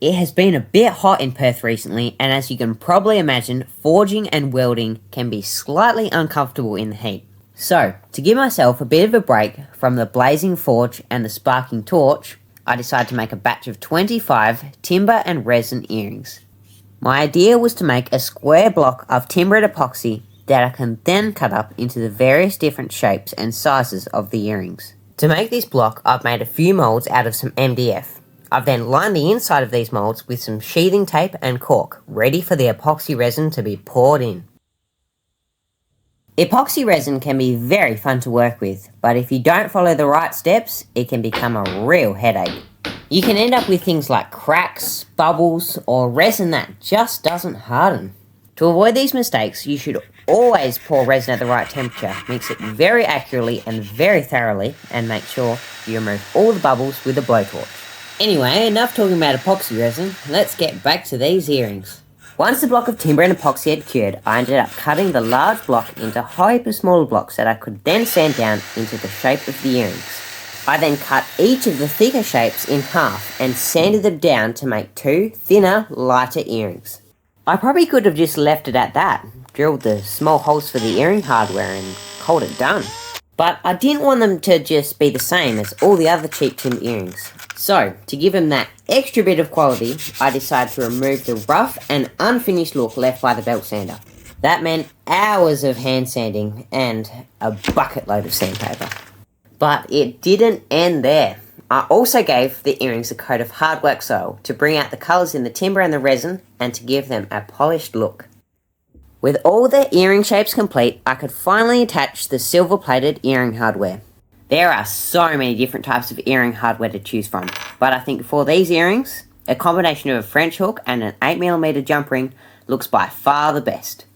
It has been a bit hot in Perth recently, and as you can probably imagine, forging and welding can be slightly uncomfortable in the heat. So, to give myself a bit of a break from the blazing forge and the sparking torch, I decided to make a batch of 25 timber and resin earrings. My idea was to make a square block of timbered epoxy that I can then cut up into the various different shapes and sizes of the earrings. To make this block, I've made a few moulds out of some MDF. I've then lined the inside of these moulds with some sheathing tape and cork, ready for the epoxy resin to be poured in. Epoxy resin can be very fun to work with, but if you don't follow the right steps, it can become a real headache. You can end up with things like cracks, bubbles, or resin that just doesn't harden. To avoid these mistakes, you should always pour resin at the right temperature, mix it very accurately and very thoroughly, and make sure you remove all the bubbles with a blowtorch. Anyway, enough talking about epoxy resin, let's get back to these earrings. Once the block of timber and epoxy had cured, I ended up cutting the large block into hyper smaller blocks that I could then sand down into the shape of the earrings. I then cut each of the thicker shapes in half and sanded them down to make two thinner, lighter earrings. I probably could have just left it at that, drilled the small holes for the earring hardware and called it done. But I didn't want them to just be the same as all the other cheap timber earrings. So, to give them that extra bit of quality, I decided to remove the rough and unfinished look left by the belt sander. That meant hours of hand sanding and a bucket load of sandpaper. But it didn't end there. I also gave the earrings a coat of hardwax oil to bring out the colours in the timber and the resin and to give them a polished look. With all the earring shapes complete, I could finally attach the silver-plated earring hardware. There are so many different types of earring hardware to choose from, but I think for these earrings, a combination of a French hook and an 8mm jump ring looks by far the best.